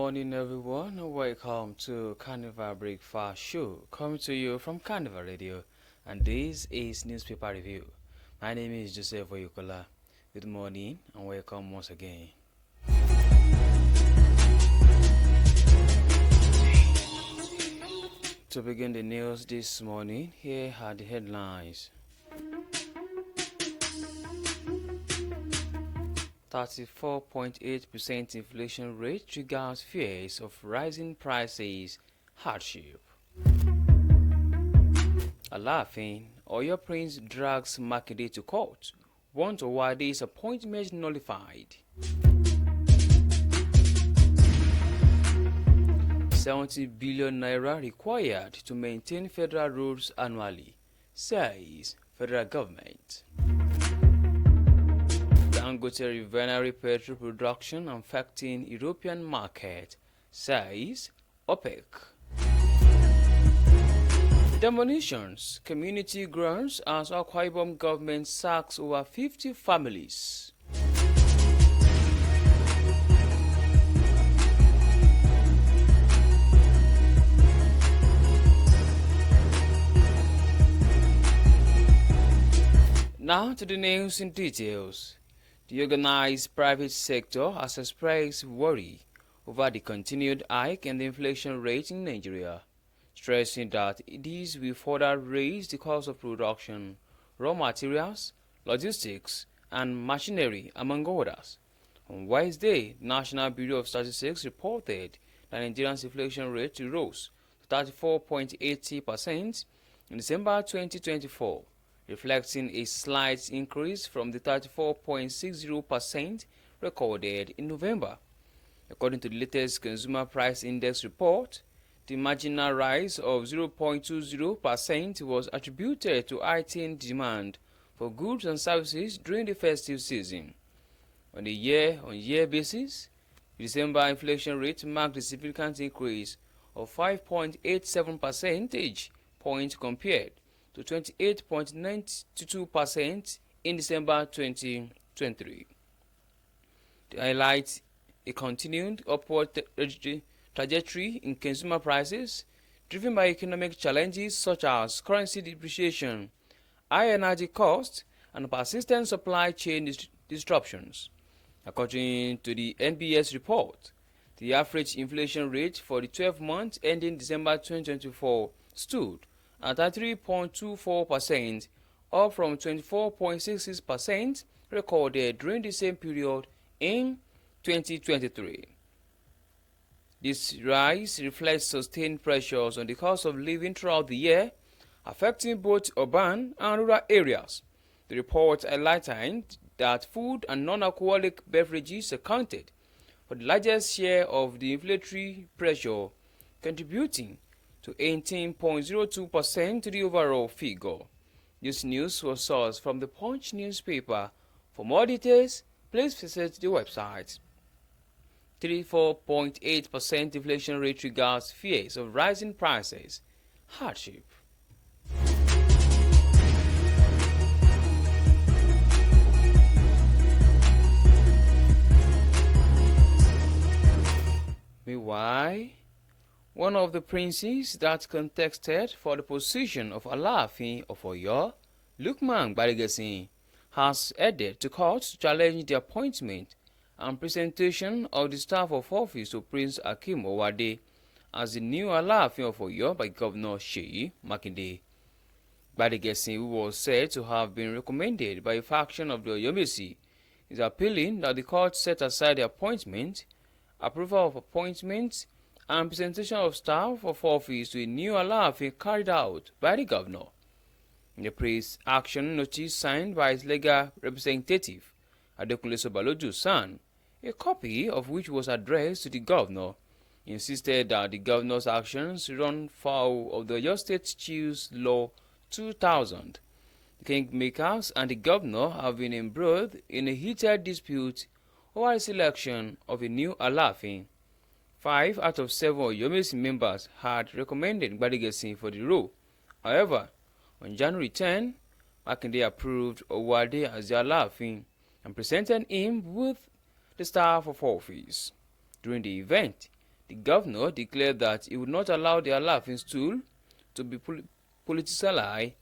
morning, everyone. Welcome to Carnival Breakfast Show, coming to you from Carnival Radio, and this is Newspaper Review. My name is Joseph Oyokola. Good morning and welcome once again. To begin the news this morning, here are the headlines. 34.8% inflation rate triggers fears of rising prices, hardship. Alaafin, Oyo Prince drags Makinde to court, wants Owade's appointment nullified. 70 billion naira required to maintain federal roads annually, says federal government. Dangote refinery petrol production affecting European market, says OPEC. Demolitions, community grounds as Akwa Ibom government sacks over 50 families. Now to the news in details. The organized private sector has expressed worry over the continued hike in the inflation rate in Nigeria, stressing that these will further raise the cost of production, raw materials, logistics, and machinery, among others. On Wednesday, the National Bureau of Statistics reported that Nigeria's inflation rate rose to 34.80% in December 2024. Reflecting a slight increase from the 34.60% recorded in November. According to the latest Consumer Price Index report, the marginal rise of 0.20% was attributed to heightened demand for goods and services during the festive season. On a year-on-year basis, the December inflation rate marked a significant increase of 5.87 percentage points compared to 28.92% in December 2023. To highlight a continued upward trajectory in consumer prices, driven by economic challenges such as currency depreciation, high energy costs, and persistent supply chain disruptions. According to the NBS report, the average inflation rate for the 12 months ending December 2024 stood at 3.24%, up from 24.66% recorded during the same period in 2023. This rise reflects sustained pressures on the cost of living throughout the year, affecting both urban and rural areas. The report highlighted that food and non-alcoholic beverages accounted for the largest share of the inflationary pressure, contributing to 18.02% to the overall figure. This news was sourced from the Punch newspaper. For more details, please visit the website. 34.8% inflation rate triggers fears of rising prices, hardship. Meanwhile, one of the princes that contested for the position of Alaafin of Oyo, Lukman Gbadegesi, has headed to court to challenge the appointment and presentation of the staff of office to Prince Akeem Owade as the new Alaafin of Oyo by Governor Seyi Makinde. Gbadegesi, who was said to have been recommended by a faction of the Oyomesi, is appealing that the court set aside the appointment, approval of appointments, and presentation of staff of office to a new Alaafin carried out by the governor. In the press action notice signed by his legal representative, Adekunle Sobaloju's son, a copy of which was addressed to the governor, insisted that the governor's actions run foul of the Oyo State Chiefs Law 2000. The kingmakers and the governor have been embroiled in a heated dispute over the selection of a new Alaafin. 5 out of 7 Oyomesi members had recommended Gbadegesi for the role. However, on January 10, Makinde approved Owade as the Alaafin and presented him with the staff of office. During the event, The governor declared that he would not allow the Alaafin stool to be politicized,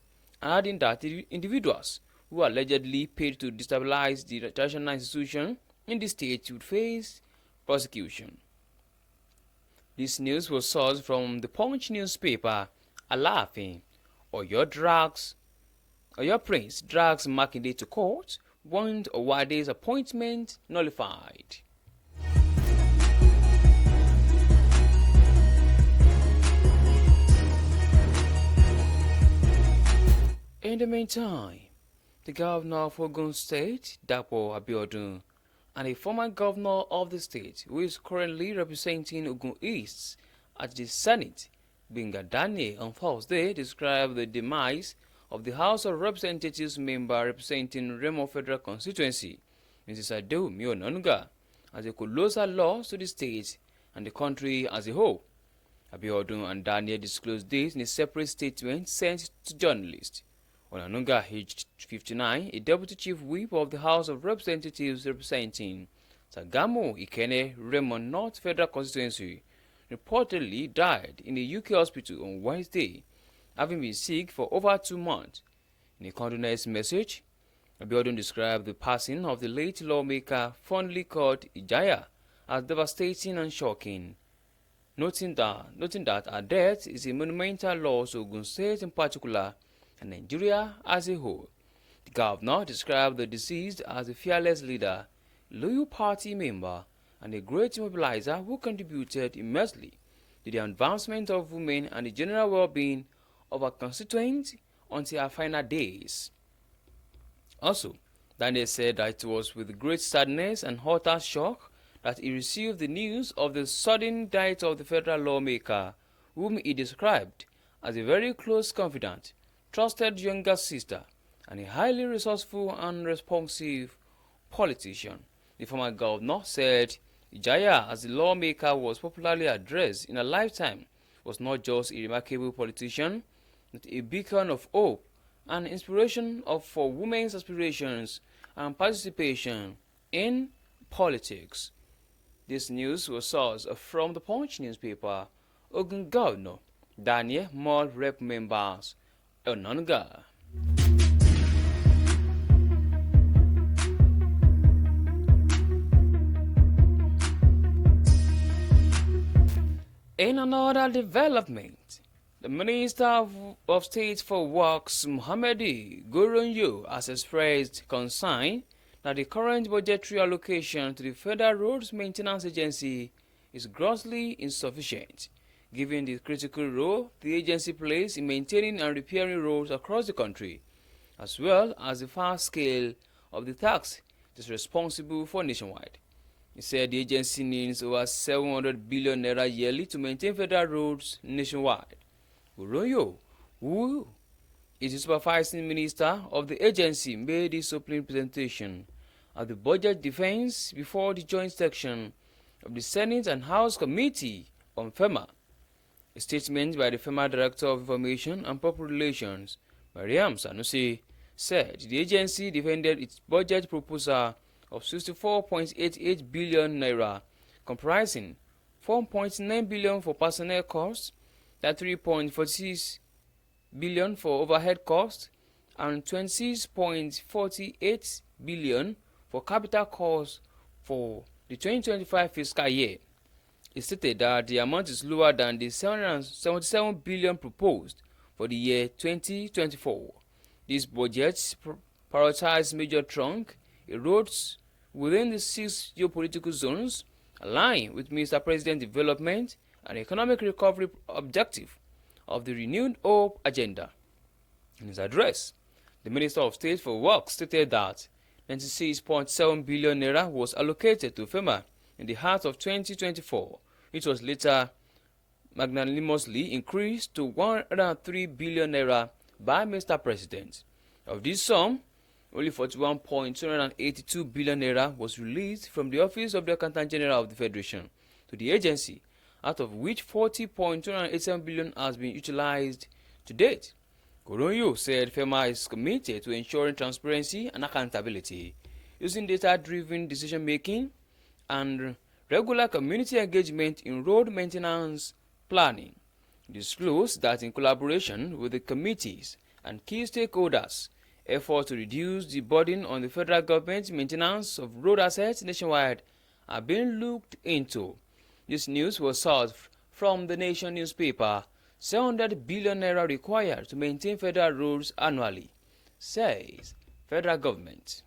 adding that individuals who allegedly paid to destabilize the traditional institution in the state would face prosecution. This news was sourced from the Punch newspaper. Alaafin, Oyo Prince drags Makinde to court, warned Owade's appointment nullified. In the meantime, the governor of Oyo State, Dapo Abiodun, and a former governor of the state who is currently representing Ogun East at the Senate, Benga Daniel, on Thursday described the demise of the House of Representatives member representing Remo Federal Constituency, Mrs. Adewumi Onanuga, as a colossal loss to the state and the country as a whole. Abiodun and Daniel disclosed this in a separate statement sent to journalists. Onanuga, aged 59, a deputy chief whip of the House of Representatives representing Sagamo Ikene Remo North Federal Constituency, reportedly died in a UK hospital on Wednesday, having been sick for over 2 months. In a condolence message, Abiodun described the passing of the late lawmaker fondly called Ijaya as devastating and shocking, noting that her death is a monumental loss to Ogun State in particular and Nigeria as a whole. The governor described the deceased as a fearless leader, loyal party member, and a great mobilizer who contributed immensely to the advancement of women and the general well-being of our constituents until our final days. Also, Daniel said that it was with great sadness and utter shock that he received the news of the sudden death of the federal lawmaker, whom he described as a very close confidant, trusted younger sister, and a highly resourceful and responsive politician. The former governor said Ijaya, as the lawmaker was popularly addressed in her lifetime, was not just a remarkable politician, but a beacon of hope and inspiration for women's aspirations and participation in politics. This news was sourced from the Punch newspaper. Ogun Governor Daniel Mall Rep members Onanuga. In another development, the Minister of State for Works, Mohamedi Goronyo, has expressed concern that the current budgetary allocation to the Federal Roads Maintenance Agency is grossly insufficient, given the critical role the agency plays in maintaining and repairing roads across the country, as well as the vast scale of the tax it is responsible for nationwide. He said the agency needs over 700 billion naira yearly to maintain federal roads nationwide. Goronyo, who is the supervising minister of the agency, made this opening presentation at the budget defense before the joint section of the Senate and House Committee on FEMA. A statement by the FEMA Director of Information and Public Relations, Mariam Sanusi, said the agency defended its budget proposal of 64.88 billion naira, comprising 4.9 billion for personnel costs, 3.46 billion for overhead costs, and 26.48 billion for capital costs for the 2025 fiscal year. It stated that the amount is lower than the 777 billion proposed for the year 2024. This budget prioritized major trunk roads within the 6 geopolitical zones, aligned with Mr. President development and economic recovery objective of the Renewed Hope agenda. In his address, the Minister of State for Works stated that 96.7 billion naira was allocated to FEMA in the heart of 2024, which was later magnanimously increased to 103 billion naira by Mr. President. Of this sum, only 41.282 billion naira was released from the Office of the Accountant General of the Federation to the agency, out of which 40.287 billion has been utilized to date. Goronyo said FEMA is committed to ensuring transparency and accountability, using data-driven decision-making and regular community engagement in road maintenance planning. It disclosed that in collaboration with the committees and key stakeholders, efforts to reduce the burden on the federal government's maintenance of road assets nationwide are being looked into. This news was sourced from the Nation newspaper. 700 billion naira required to maintain federal roads annually, says federal government.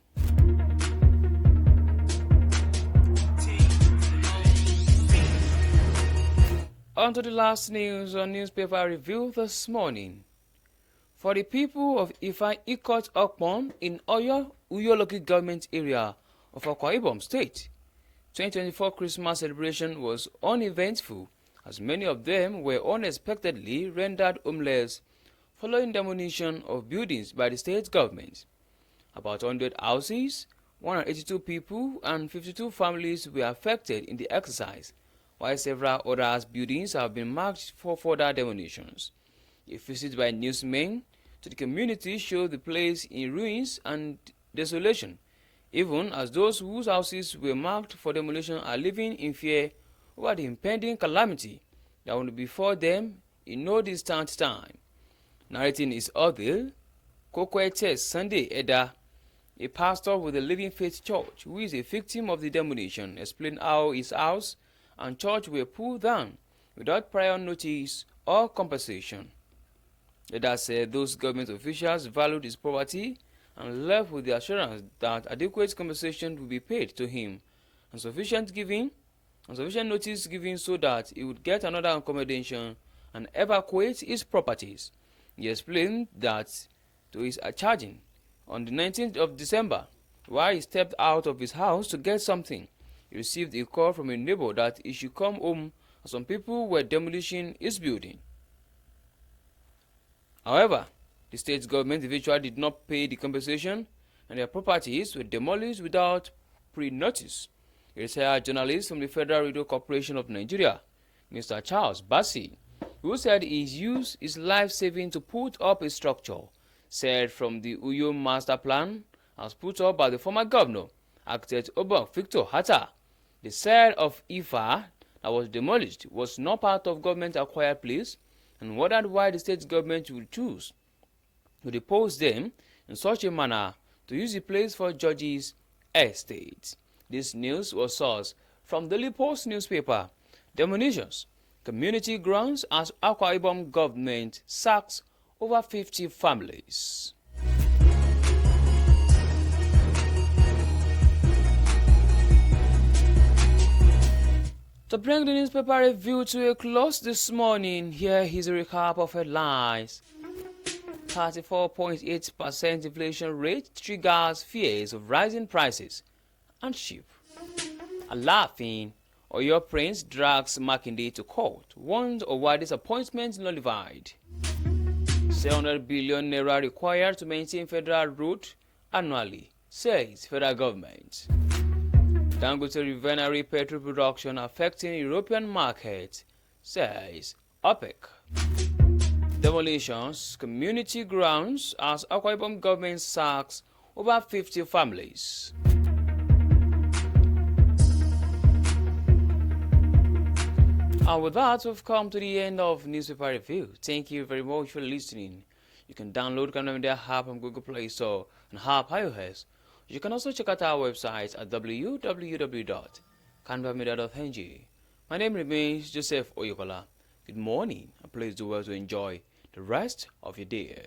On to the last news on newspaper review this morning. For the people of Ifai Ikot Okpon in Oyo local government area of Akwa Ibom State, 2024 Christmas celebration was uneventful, as many of them were unexpectedly rendered homeless following demolition of buildings by the state government. About 100 houses, 182 people and 52 families were affected in the exercise, while several other buildings have been marked for further demolitions. A visit by newsmen to the community showed the place in ruins and desolation, even as those whose houses were marked for demolition are living in fear over the impending calamity that will befall them in no distant time. Narrating his ordeal, Kokwete Sunday Eda, a pastor with the Living Faith Church who is a victim of the demolition, explained how his house and church were pulled down without prior notice or compensation. Eda said those government officials valued his property and left with the assurance that adequate compensation would be paid to him and sufficient notice given so that he would get another accommodation and evacuate his properties. He explained that to his charging on the 19th of December, while he stepped out of his house to get something, he received a call from a neighbor that he should come home as some people were demolishing his building. However, the state government eventually did not pay the compensation and their properties were demolished without pre-notice. A retired journalist from the Federal Radio Corporation of Nigeria, Mr. Charles Bassi, who said he used his life saving to put up a structure, said from the Oyo master plan as put up by the former governor, architect Obok Victor Hatta. The cell of Ifa that was demolished was not part of government acquired place and wondered why the state government would choose to depose them in such a manner to use the place for judges' estates. This news was sourced from the Daily Post newspaper. Demolitions, community grounds as Akwa Ibom government sacks over 50 families. To bring the newspaper review to a close this morning, here is a recap of headlines. 34.8% inflation rate triggers fears of rising prices and sheep. A laughing Oyo Prince drags Makinde to court, warns of why disappointment nullified. 700 billion naira required to maintain federal road annually, says federal government. Dangote refinery petrol production affecting European market, says OPEC. Demolitions, community grounds as Akwa Ibom government sacks over 50 families. And with that, we've come to the end of Newspaper Review. Thank you very much for listening. You can download Carnival Media app on Google Play Store and app iOS. You can also check out our website at www.carnivalmedia.ng. My name remains Joseph Oyokola. Good morning, and please do well to enjoy the rest of your day.